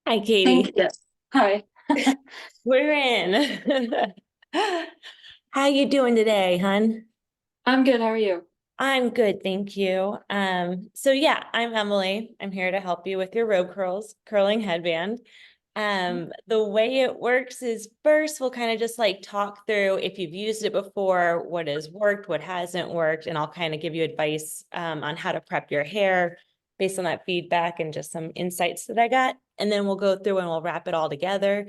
Hi, Thank Katie. you. Hi. We're in. How you doing today, hun? I'm good. How are you? I'm good, thank you. So yeah, I'm Emily. I'm here to help you with your RobeCurls Curling Headband. The way it works is first we'll kind of just like talk through if you've used it before, what has worked, what hasn't worked, and I'll kind of give you advice on how to prep your hair based on that feedback and just some insights that I got. And then we'll go through and we'll wrap it all together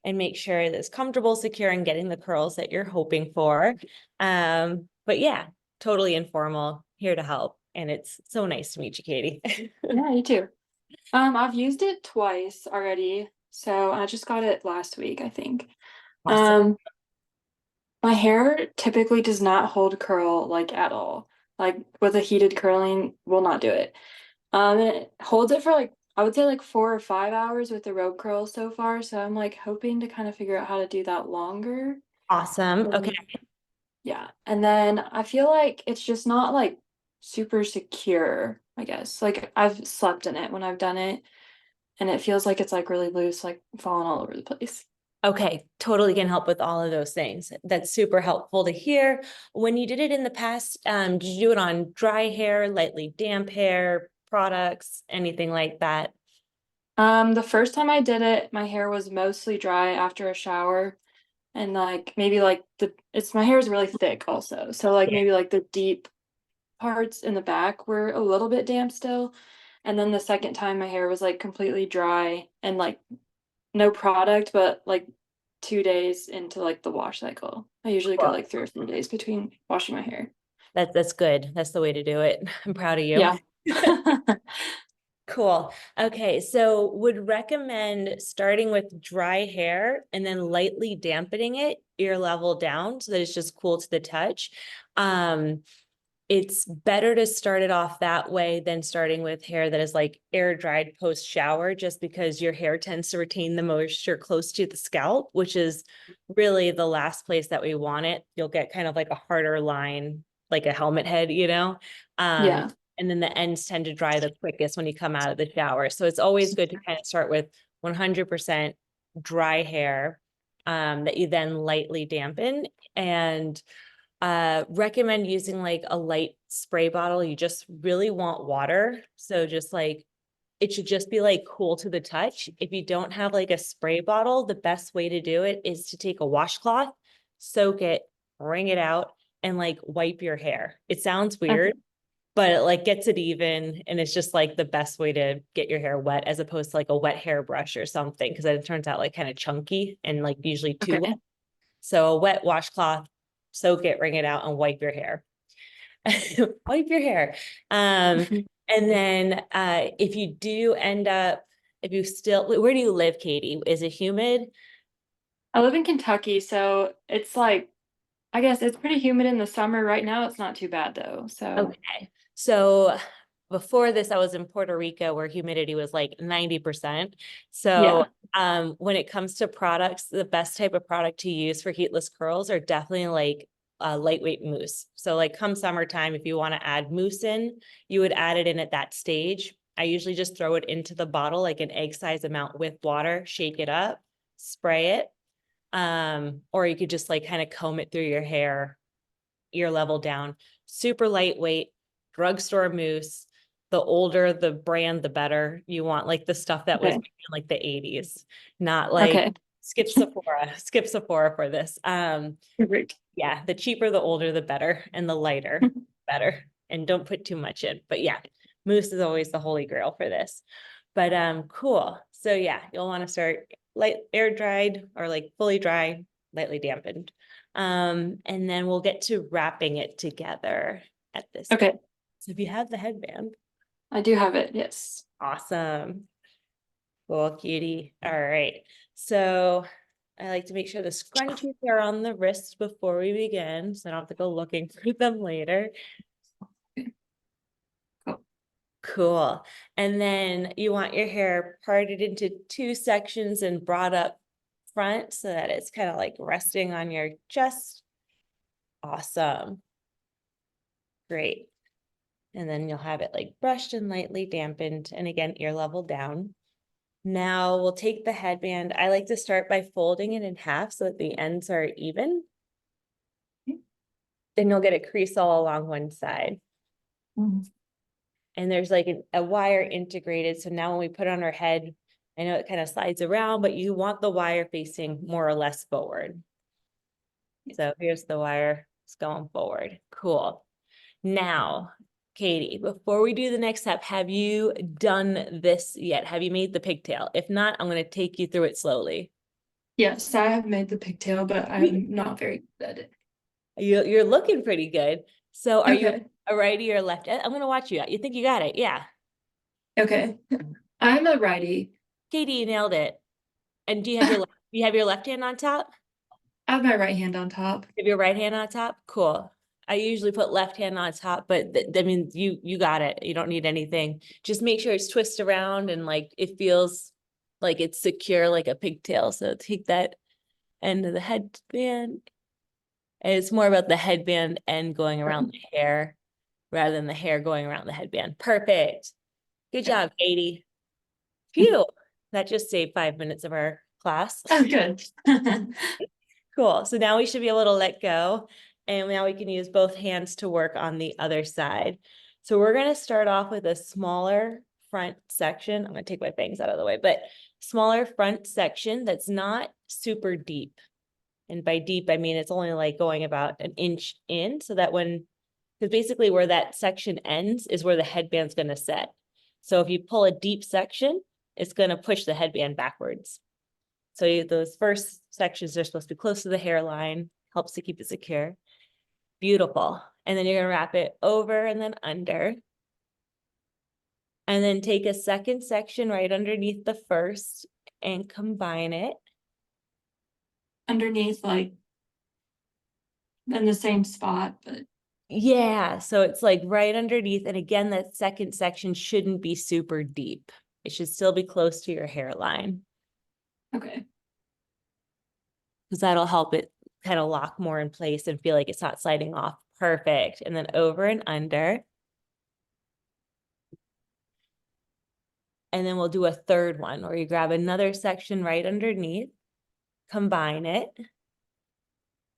and make sure that it's comfortable, secure, and getting the curls that you're hoping for. But yeah, totally informal, here to help. And it's so nice to meet you, Katie. Yeah, you too. I've used it twice already, so I just got it last week, I think. Awesome. Um, my hair typically does not hold curl like at all. Like with a heated curling, will not do it. And it holds it for like I would say like 4 or 5 hours with the rope curl so far. So I'm like hoping to kind of figure out how to do that longer. Awesome. Okay. Um, Yeah. And then I feel like it's just not like super secure, I guess. Like I've slept in it when I've done it, and it feels like it's like really loose, like falling all over the place. Okay, totally can help with all of those things. That's super helpful to hear. When you did it in the past, did you do it on dry hair, lightly damp hair, products, anything like that? The first time I did it, my hair was mostly dry after a shower, and like maybe like it's my hair is really thick also. So like Yeah. maybe like the deep parts in the back were a little bit damp still. And then the second time my hair was like completely dry and like no product, but like 2 days into like the wash cycle. I usually go Cool. like 3 or 4 days between washing my hair. That's good. That's the way to do it. I'm proud of you. Yeah. Cool. Okay, so would recommend starting with dry hair and then lightly dampening it ear level down so that it's just cool to the touch. Um, it's better to start it off that way than starting with hair that is like air dried post shower, just because your hair tends to retain the moisture close to the scalp, which is really the last place that we want it. You'll get kind of like a harder line, like a helmet head, Um, Yeah. and then the ends tend to dry the quickest when you come out of the shower. So it's always good to kind of start with 100% dry hair that you then lightly dampen. And recommend using like a light spray bottle. You just really want water. So just like it should just be like cool to the touch. If you don't have like a spray bottle, the best way to do it is to take a washcloth, soak it, wring it out, and like wipe your hair. It sounds weird, Okay. but it like gets it even. And it's just like the best way to get your hair wet as opposed to like a wet hairbrush or something. Cause then it turns out like kind of chunky and like usually too wet. Okay. So a wet washcloth, soak it, wring it out, and wipe your hair. Wipe your hair. Um, and then if you do end up, if you still, where do you live, Katie? Is it humid? I live in Kentucky, so it's like I guess it's pretty humid in the summer. Right now, it's not too bad though. So Okay. So before this, I was in Puerto Rico where humidity was like 90%. So yeah. when it comes to products, the best type of product to use for heatless curls are definitely like lightweight mousse. So like come summertime, if you want to add mousse in, you would add it in at that stage. I usually just throw it into the bottle, like an egg size amount with water, shake it up, spray it. Or you could just like kind of comb it through your hair, ear level down. Super lightweight, drugstore mousse. The older the brand, the better. You want like the stuff that was Okay. made in like the 80s, not like Okay. skip Sephora, skip Sephora for this. Perfect. Yeah, the cheaper, the older, the better, and the lighter, better. And don't put too much in. But yeah, mousse is always the holy grail for this. But cool. So yeah, you'll want to start light air dried or like fully dry, lightly dampened. And then we'll get to wrapping it together at this point. Okay. So if you have the headband, I do have it. Yes. awesome. Cool, cutie. All right. So I like to make sure the scrunchies are on the wrist before we begin, so I don't have to go looking for them later. Okay. Cool. Cool. And then you want your hair parted into two sections and brought up front so that it's kind of like resting on your chest. Awesome. Great. And then you'll have it like brushed and lightly dampened. And again, ear level down. Now we'll take the headband. I like to start by folding it in half so that the ends are even. Then you'll get a crease all along one side. Mhm. And there's like a wire integrated. So now when we put it on our head, I know it kind of slides around, but you want the wire facing more or less forward. So here's the wire, it's going forward. Cool. Now, Katie, before we do the next step, have you done this yet? Have you made the pigtail? If not, I'm going to take you through it slowly. Yes, I have made the pigtail, but I'm not very good at it. You're looking pretty good. So are you Okay. a righty or lefty? I'm going to watch you. You think you got it? Yeah. Okay. I'm a righty. Katie, you nailed it. And do you have your left hand on top? I have my right hand on top. Have your right hand on top? Cool. I usually put left hand on top, but I mean, you got it. You don't need anything. Just make sure it's twisted around and like it feels like it's secure like a pigtail. So take that end of the headband. And it's more about the headband end going around the hair rather than the hair going around the headband. Perfect. Good job, Katie. Phew. That just saved 5 minutes of our class. Oh, good. Cool. So now we should be able to let go. And now we can use both hands to work on the other side. So we're going to start off with a smaller front section. I'm going to take my bangs out of the way, but smaller front section that's not super deep. And by deep, I mean, it's only like going about an inch in so that because basically where that section ends is where the headband's going to set. So if you pull a deep section, it's going to push the headband backwards. So those first sections are supposed to be close to the hairline, helps to keep it secure. Beautiful. And then you're going to wrap it over and then under. And then take a second section right underneath the first and combine it. Underneath, like in the same spot, but Yeah, so it's like right underneath. And again, that second section shouldn't be super deep. It should still be close to your hairline. okay. Because that'll help it kind of lock more in place and feel like it's not sliding off. Perfect. And then over and under. And then we'll do a third one where you grab another section right underneath, combine it.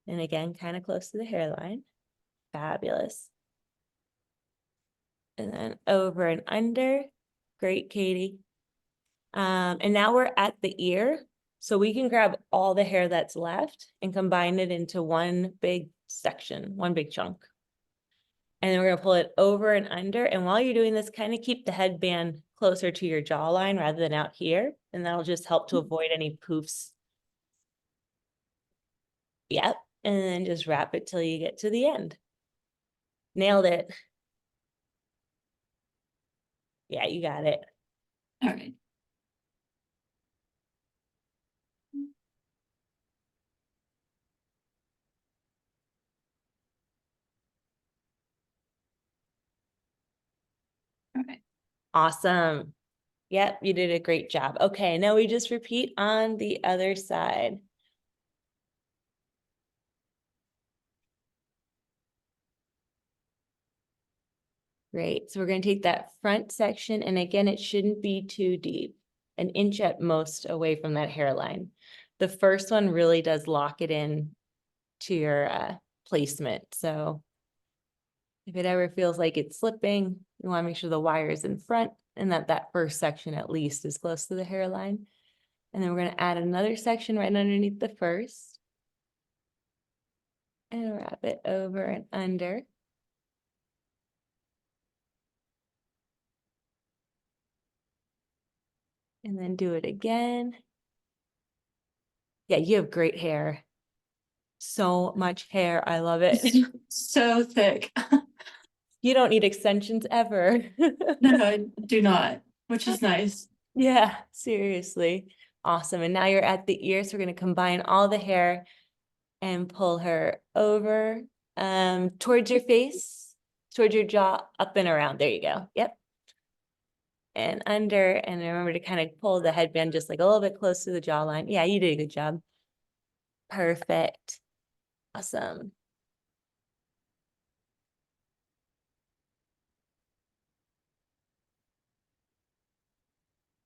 And again, kind of close to the hairline. Fabulous. And then over and under. Great, Katie. And now we're at the ear. So we can grab all the hair that's left and combine it into one big section, one big chunk. And then we're going to pull it over and under. And while you're doing this, kind of keep the headband closer to your jawline rather than out here. And that'll just help to avoid any poofs. Yep. And then just wrap it till you get to the end. Nailed it. Yeah, you got it. All right. Okay. Awesome. Yep, you did a great job. Okay, now we just repeat on the other side. Great. So we're going to take that front section, and again, it shouldn't be too deep, an inch at most away from that hairline. The first one really does lock it in to your placement. So if it ever feels like it's slipping, you want to make sure the wire is in front and that first section at least is close to the hairline. And then we're going to add another section right underneath the first. And wrap it over and under. And then do it again. Yeah, you have great hair. So much hair. I love it. It's so thick. You don't need extensions ever. No, I do not, which is nice. Yeah, seriously. Awesome. And now you're at the ear. So we're going to combine all the hair and pull her over towards your face, towards your jaw, up and around. There you go. Yep. And under, and remember to kind of pull the headband just like a little bit close to the jawline. Yeah, you did a good job. Perfect. Awesome.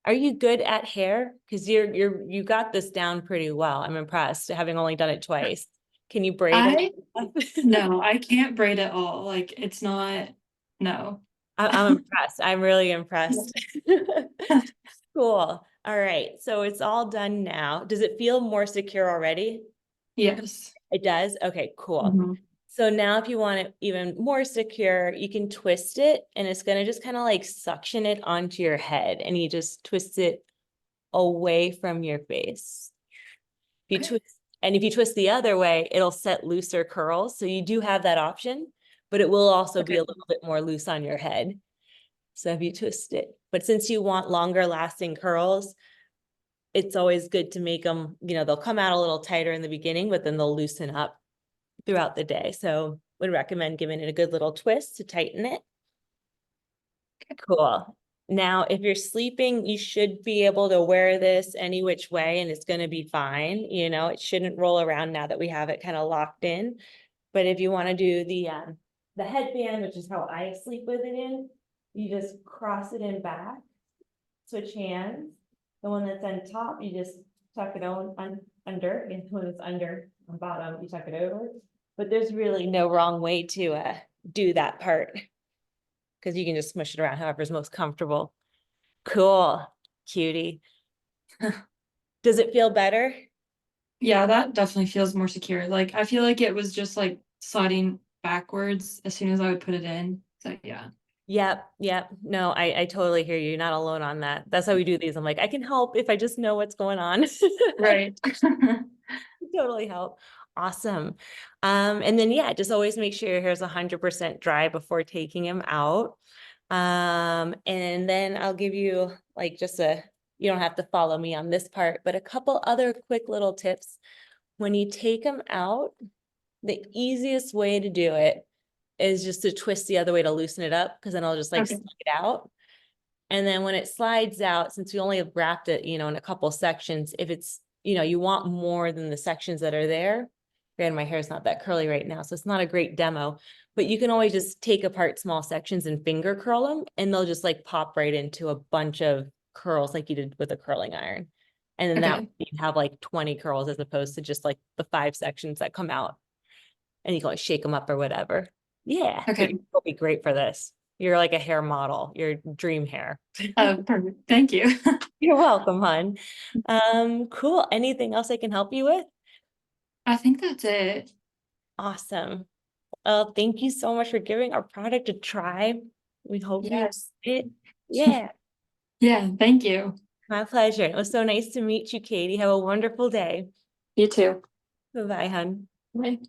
Are you good at hair? Because you got this down pretty well. I'm impressed, having only done it twice. Can you braid I it? no, I can't braid at all. Like it's not, no. I'm impressed. I'm really impressed. Cool. All right. So it's all done now. Does it feel more secure already? Yes. It does? Okay, cool. Mhm. So now if you want it even more secure, you can twist it and it's going to just kind of like suction it onto your head and you just twist it away from your face. If you Okay. twist, and if you twist the other way, it'll set looser curls. So you do have that option, but it will also be Okay. a little bit more loose on your head. So if you twist it, but since you want longer lasting curls, it's always good to make them, they'll come out a little tighter in the beginning, but then they'll loosen up throughout the day. So would recommend giving it a good little twist to tighten it. Cool. Now, if you're sleeping, you should be able to wear this any which way and it's going to be fine. It shouldn't roll around now that we have it kind of locked in. But if you want to do the headband, which is how I sleep with it in, you just cross it in back, switch hands. The one that's on top, you just tuck it under, and the one that's under on bottom, you tuck it over. But there's really no wrong way to do that part because you can just smush it around however's most comfortable. Cool, cutie. Does it feel better? Yeah, that definitely feels more secure. Like I feel like it was just like sliding backwards as soon as I would put it in. So yeah. Yep. No, I totally hear you. You're not alone on that. That's how we do these. I'm like, I can help if I just know what's going on. Right. Totally help. Awesome. And then yeah, just always make sure your hair is 100% dry before taking him out. And then I'll give you like you don't have to follow me on this part, but a couple other quick little tips. When you take them out, the easiest way to do it is just to twist the other way to loosen it up, because then I'll just like Okay. slide it out. And then when it slides out, since we only have wrapped it, in a couple sections, if it's, you want more than the sections that are there. Granted, my hair is not that curly right now, so it's not a great demo, but you can always just take apart small sections and finger curl them, and they'll just like pop right into a bunch of curls like you did with a curling iron. And then that Okay. you have like 20 curls as opposed to just like the 5 sections that come out, and you can like shake them up or whatever. Yeah, but Okay. you'll be great for this. You're like a hair model, your dream hair. Perfect. Thank you. You're welcome, hon. Cool. Anything else I can help you with? I think that's it. Awesome. Thank you so much for giving our product a try. We hope you Yes. like it. Yeah, Yeah, thank you. my pleasure. It was so nice to meet you, Katie. Have a wonderful day. You too. Bye-bye, hon. Bye.